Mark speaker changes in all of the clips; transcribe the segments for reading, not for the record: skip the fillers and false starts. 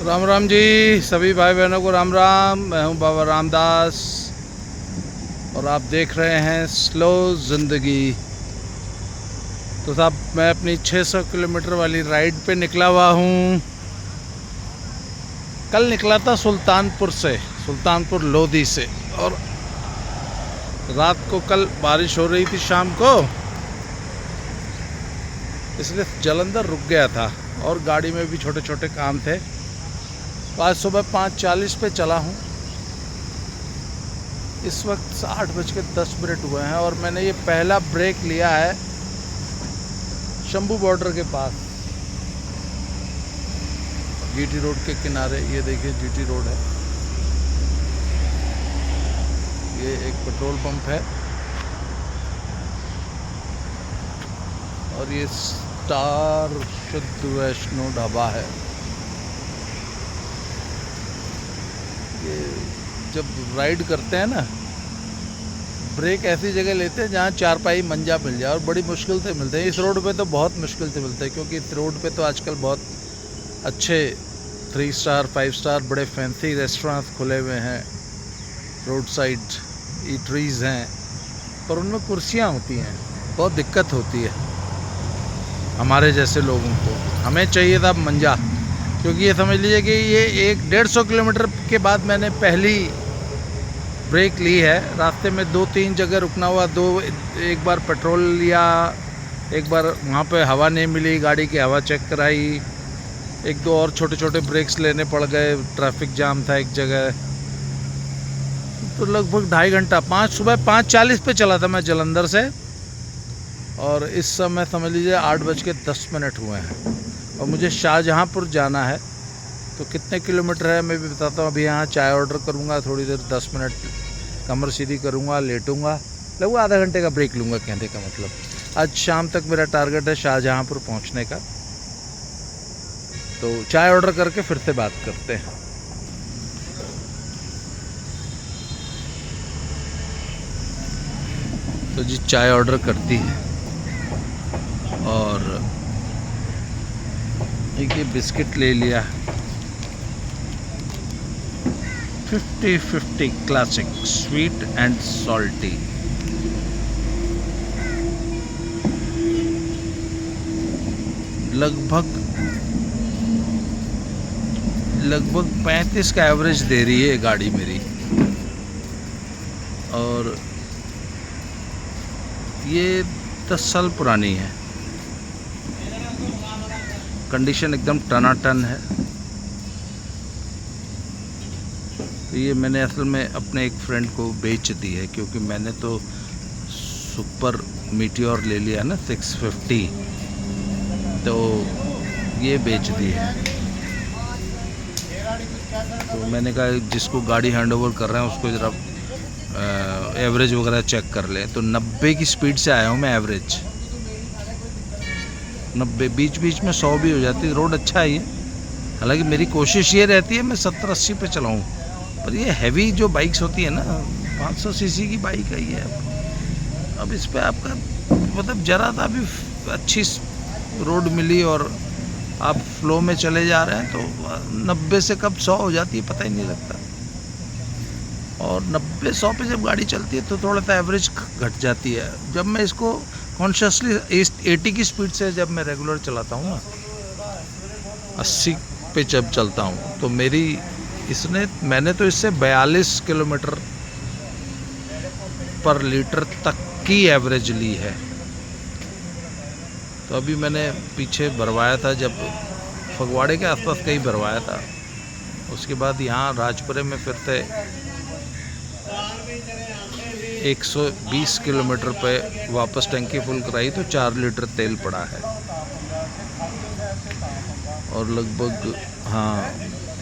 Speaker 1: राम राम जी, सभी भाई बहनों को राम राम। मैं हूं बाबा रामदास और आप देख रहे हैं स्लो ज़िंदगी। तो साहब, मैं अपनी 600 किलोमीटर वाली राइड पे निकला हुआ हूं। कल निकला था सुल्तानपुर लोधी से, और रात को कल बारिश हो रही थी शाम को, इसलिए जालंधर रुक गया था और गाड़ी में भी छोटे छोटे काम थे। तो आज सुबह 5:40 पे चला हूँ। इस वक्त 8:10 हुए हैं और मैंने ये पहला ब्रेक लिया है शंभू बॉर्डर के पास, जीटी रोड के किनारे। ये देखिए जीटी रोड है, ये एक पेट्रोल पंप है और ये स्टार शुद्ध वैष्णो ढाबा है। ये जब राइड करते हैं ना, ब्रेक ऐसी जगह लेते हैं जहाँ चारपाई मंजा मिल जाए, और बड़ी मुश्किल से मिलते हैं। इस रोड पे तो बहुत मुश्किल से मिलते हैं, क्योंकि इस रोड पे तो आजकल बहुत अच्छे 3 स्टार 5 स्टार बड़े फैंसी रेस्टोरेंट्स खुले हुए हैं, रोड साइड ईटरीज हैं, पर उनमें कुर्सियाँ होती हैं। बहुत दिक्कत होती है हमारे जैसे लोगों को। हमें चाहिए था मंजा, क्योंकि ये समझ लीजिए कि ये 150 किलोमीटर के बाद मैंने पहली ब्रेक ली है। रास्ते में 2-3 जगह रुकना हुआ, एक बार पेट्रोल लिया, एक बार वहाँ पे हवा नहीं मिली, गाड़ी की हवा चेक कराई, 1-2 और छोटे छोटे ब्रेक्स लेने पड़ गए, ट्रैफिक जाम था एक जगह। तो लगभग 2.5 घंटा, सुबह 5:40 पे चला था मैं जालंधर से, और इस समय समझ लीजिए 8:10 हुए हैं और मुझे शाहजहाँपुर जाना है। तो कितने किलोमीटर है मैं भी बताता हूँ। अभी यहाँ चाय ऑर्डर करूँगा, थोड़ी देर 10 मिनट कमर सीधी करूँगा, लेटूँगा, लगभग आधा घंटे का ब्रेक लूँगा। कहने का मतलब आज शाम तक मेरा टारगेट है शाहजहाँपुर पहुँचने का। तो चाय ऑर्डर करके फिर से बात करते हैं। तो जी चाय ऑर्डर करती है, और एक ये बिस्किट ले लिया 50-50 क्लासिक स्वीट एंड सॉल्टी। लगभग 35 का एवरेज दे रही है गाड़ी मेरी, और ये 10 साल पुरानी है। कंडीशन एकदम टनाटन है। तो ये मैंने असल में अपने एक फ्रेंड को बेच दी है, क्योंकि मैंने तो सुपर मीटियोर ले लिया ना 650, तो ये बेच दी है। तो मैंने कहा जिसको गाड़ी हैंडओवर कर रहे हैं उसको ज़रा एवरेज वगैरह चेक कर ले। तो 90 की स्पीड से आया हूँ मैं, एवरेज 90, बीच बीच में 100 भी हो जाती है। रोड अच्छा है ये, हालांकि मेरी कोशिश ये रहती है मैं 70-80 पे चलाऊँ, पर ये हैवी जो बाइक्स होती है ना, 500 सीसी की बाइक है ये। अब इस पे आपका मतलब ज़रा सा भी अच्छी रोड मिली और आप फ्लो में चले जा रहे हैं तो 90 से कब 100 हो जाती है पता ही नहीं लगता। और 90-100 पे जब गाड़ी चलती है तो थोड़ा सा एवरेज घट जाती है। जब मैं इसको कॉन्शियसली 80 की स्पीड से जब मैं रेगुलर चलाता हूँ ना, 80 पे जब चलता हूँ, तो मैंने तो इससे 42 किलोमीटर पर लीटर तक की एवरेज ली है। तो अभी मैंने पीछे भरवाया था, जब फगवाड़े के आसपास कहीं भरवाया था, उसके बाद यहाँ राजपुरे में फिर से 120 किलोमीटर पे वापस टंकी फुल कराई तो 4 लीटर तेल पड़ा है, और लगभग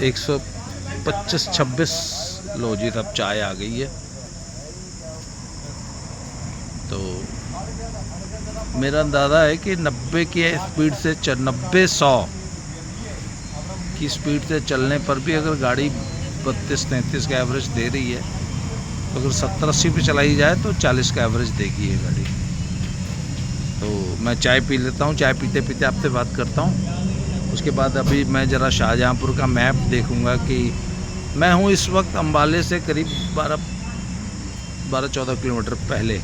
Speaker 1: 125-26 लो जी तब चाय आ गई है। तो मेरा अंदाज़ा है कि 90 की स्पीड से 90-100 की स्पीड से चलने पर भी अगर गाड़ी 32-33 का एवरेज दे रही है, तो अगर 70-80 पे चलाई जाए तो 40 का एवरेज देगी ये गाड़ी। तो मैं चाय पी लेता हूँ, चाय पीते पीते आपसे बात करता हूँ। उसके बाद अभी मैं ज़रा शाहजहाँपुर का मैप देखूँगा कि मैं हूँ इस वक्त अम्बाले से करीब 12-14 किलोमीटर पहले,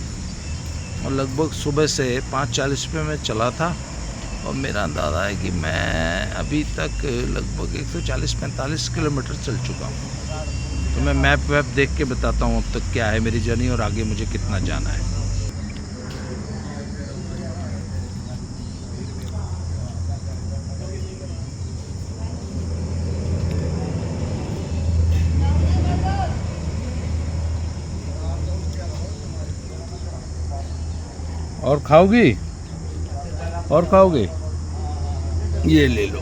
Speaker 1: और लगभग सुबह से 5:40 पे मैं चला था, और मेरा अंदाज़ा है कि मैं अभी तक लगभग 140-45 किलोमीटर चल चुका हूँ। तो मैं मैप वैप देख के बताता हूँ अब तक क्या है मेरी जर्नी और आगे मुझे कितना जाना है। और खाओगी? और खाओगे? ये ले लो।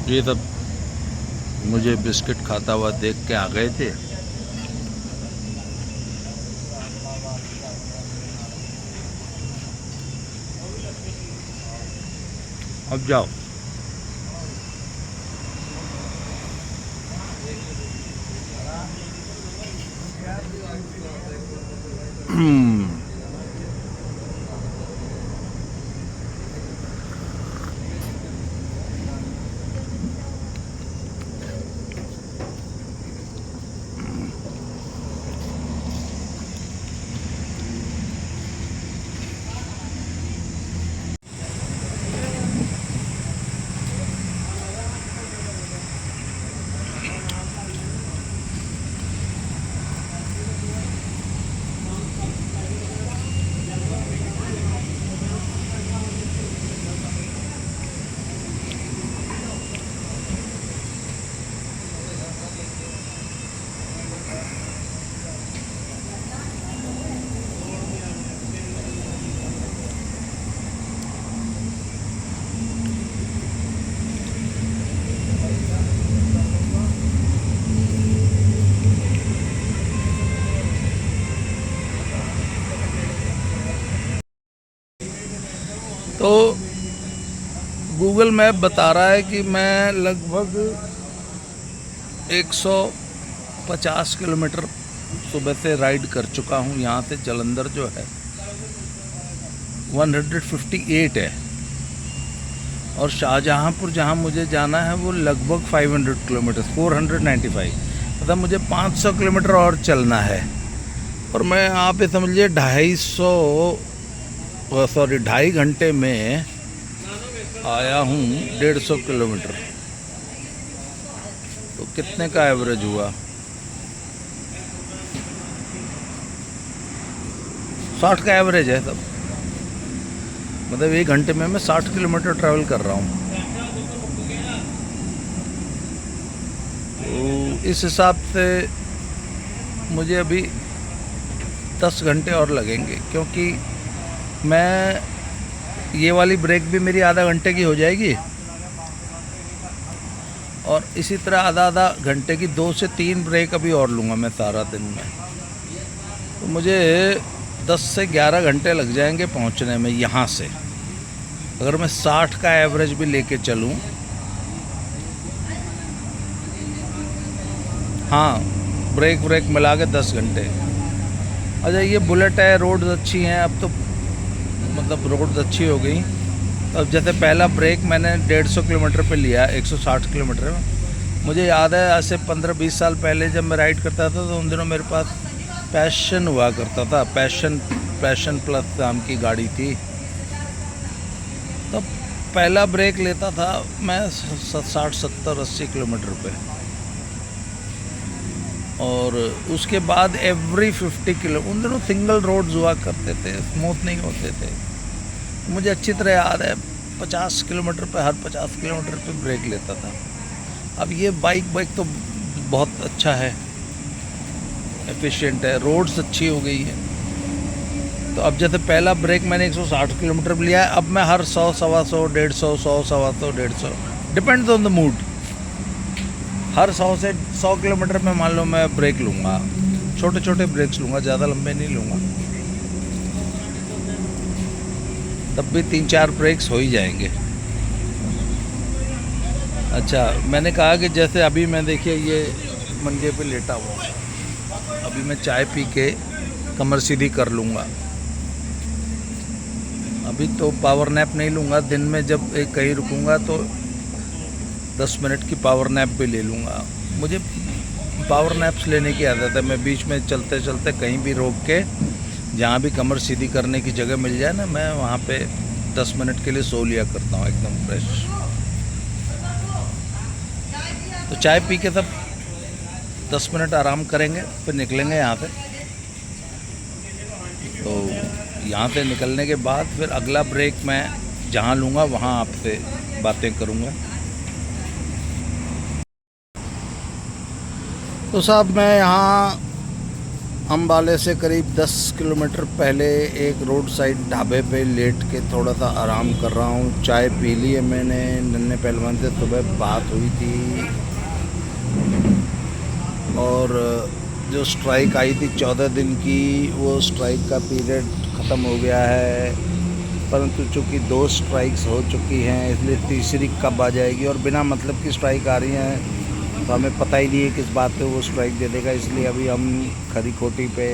Speaker 1: ये तब मुझे बिस्किट खाता हुआ देख के आ गए थे। अब जाओ। तो गूगल मैप बता रहा है कि मैं लगभग 150 किलोमीटर सुबह से राइड कर चुका हूँ। यहाँ से जालंधर जो है 158 है, और शाहजहाँपुर जहाँ मुझे जाना है वो लगभग 500 किलोमीटर 495, मतलब मुझे 500 किलोमीटर और चलना है। और मैं आप ये समझिए 2.5 घंटे में आया हूँ 150 किलोमीटर। तो कितने का एवरेज हुआ? 60 का एवरेज है तब, मतलब 1 घंटे में मैं 60 किलोमीटर ट्रैवल कर रहा हूँ। तो इस हिसाब से मुझे अभी 10 घंटे और लगेंगे, क्योंकि मैं ये वाली ब्रेक भी मेरी आधा घंटे की हो जाएगी, और इसी तरह आधा घंटे की 2 से 3 ब्रेक अभी और लूँगा मैं सारा दिन में। तो मुझे 10 से 11 घंटे लग जाएंगे पहुँचने में यहाँ से, अगर मैं 60 का एवरेज भी लेके चलूँ। हाँ, ब्रेक मिला के 10 घंटे। अच्छा, ये बुलेट है, रोड्स अच्छी हैं अब तो, मतलब रोड्स अच्छी हो गई। अब जैसे पहला ब्रेक मैंने 150 किलोमीटर पे लिया, 160 किलोमीटर में। मुझे याद है आज से 15-20 साल पहले जब मैं राइड करता था तो उन दिनों मेरे पास पैशन हुआ करता था, पैशन प्लस नाम की गाड़ी थी। तो पहला ब्रेक लेता था मैं 60, 70, 80 किलोमीटर पे, और उसके बाद एवरी 50 किलो, उन दिनों सिंगल रोड्स हुआ करते थे, स्मूथ नहीं होते थे। मुझे अच्छी तरह याद है 50 किलोमीटर पे, हर 50 किलोमीटर पे ब्रेक लेता था। अब ये बाइक तो बहुत अच्छा है, एफिशिएंट है, रोड्स अच्छी हो गई है। तो अब जैसे पहला ब्रेक मैंने 160 किलोमीटर पे लिया है, अब मैं हर 100, 125, 150, 100, 125, 150, डिपेंड्स ऑन द मूड, हर 100 से 100 किलोमीटर में मान लो मैं ब्रेक लूँगा। छोटे छोटे ब्रेक्स लूँगा, ज़्यादा लंबे नहीं लूँगा, तब भी 3-4 ब्रेक्स हो ही जाएंगे। अच्छा, मैंने कहा कि जैसे अभी मैं देखिए ये मंजे पे लेटा हुआ हूँ, अभी मैं चाय पी के कमर सीधी कर लूँगा। अभी तो पावर नैप नहीं लूँगा, दिन में जब एक कहीं रुकूँगा तो 10 मिनट की पावर नैप भी ले लूँगा। मुझे पावर नैप्स लेने की आदत है। मैं बीच में चलते चलते कहीं भी रोक के जहाँ भी कमर सीधी करने की जगह मिल जाए ना, मैं वहाँ पे 10 मिनट के लिए सो लिया करता हूँ एकदम फ्रेश। तो चाय पी के सब 10 मिनट आराम करेंगे, फिर निकलेंगे यहाँ से। तो यहाँ से निकलने के बाद फिर अगला ब्रेक मैं जहाँ लूँगा वहाँ आपसे बातें करूँगा। तो साहब मैं यहाँ अम्बाले से करीब 10 किलोमीटर पहले एक रोड साइड ढाबे पे लेट के थोड़ा सा आराम कर रहा हूँ। चाय पी ली है मैंने। नन्हे पहलवान से सुबह बात हुई थी और जो स्ट्राइक आई थी 14 दिन की, वो स्ट्राइक का पीरियड ख़त्म हो गया है। परंतु चूँकि 2 स्ट्राइक्स हो चुकी हैं, इसलिए तीसरी कब आ जाएगी, और बिना मतलब की स्ट्राइक आ रही हैं तो हमें पता ही नहीं है किस बात पे वो स्ट्राइक दे देगा। इसलिए अभी हम खरी खोटी पे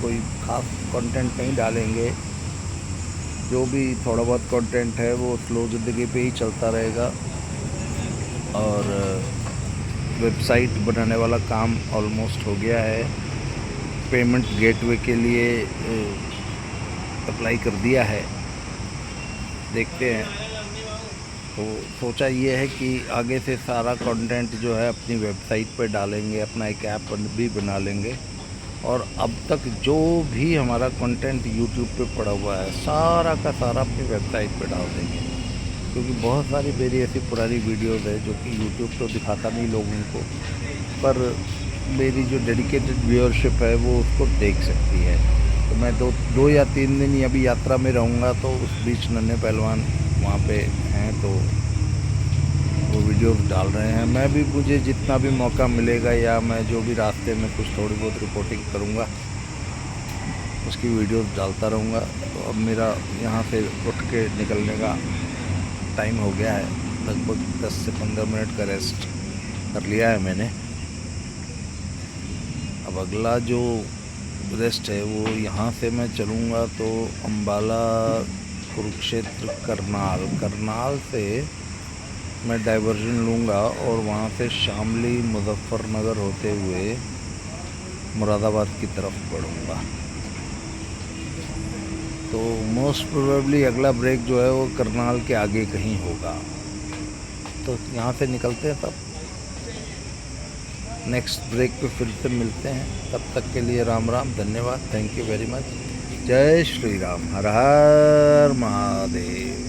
Speaker 1: कोई खास कंटेंट नहीं डालेंगे। जो भी थोड़ा बहुत कंटेंट है वो स्लो ज़िंदगी पे ही चलता रहेगा। और वेबसाइट बनाने वाला काम ऑलमोस्ट हो गया है। पेमेंट गेटवे के लिए अप्लाई कर दिया है, देखते हैं। तो सोचा ये है कि आगे से सारा कंटेंट जो है अपनी वेबसाइट पे डालेंगे, अपना एक ऐप भी बना लेंगे। और अब तक जो भी हमारा कंटेंट यूट्यूब पे पड़ा हुआ है सारा का सारा अपनी वेबसाइट पे डाल देंगे, क्योंकि बहुत सारी मेरी ऐसी पुरानी वीडियोस है जो कि यूट्यूब तो दिखाता नहीं लोगों को, पर मेरी जो डेडिकेटेड व्यूअरशिप है वो उसको देख सकती है। तो मैं दो या 3 दिन ही अभी यात्रा में रहूँगा, तो उस बीच नन्हे पहलवान वहाँ पे हैं तो वो वीडियोस डाल रहे हैं। मैं भी, मुझे जितना भी मौका मिलेगा या मैं जो भी रास्ते में कुछ थोड़ी बहुत रिपोर्टिंग करूँगा उसकी वीडियोस डालता रहूँगा। तो अब मेरा यहाँ से उठ के निकलने का टाइम हो गया है। लगभग 10 से 15 मिनट का रेस्ट कर लिया है मैंने। अब अगला जो रेस्ट है वो यहाँ से मैं चलूँगा तो अम्बाला, कुरुक्षेत्र, करनाल से मैं डाइवर्जन लूँगा और वहाँ से शामली, मुजफ्फरनगर होते हुए मुरादाबाद की तरफ बढ़ूँगा। तो मोस्ट प्रोबेबली अगला ब्रेक जो है वो करनाल के आगे कहीं होगा। तो यहाँ से निकलते हैं, तब नेक्स्ट ब्रेक पे फिर से मिलते हैं। तब तक के लिए राम राम, धन्यवाद, थैंक यू वेरी मच। जय श्री राम, हर हर महादेव।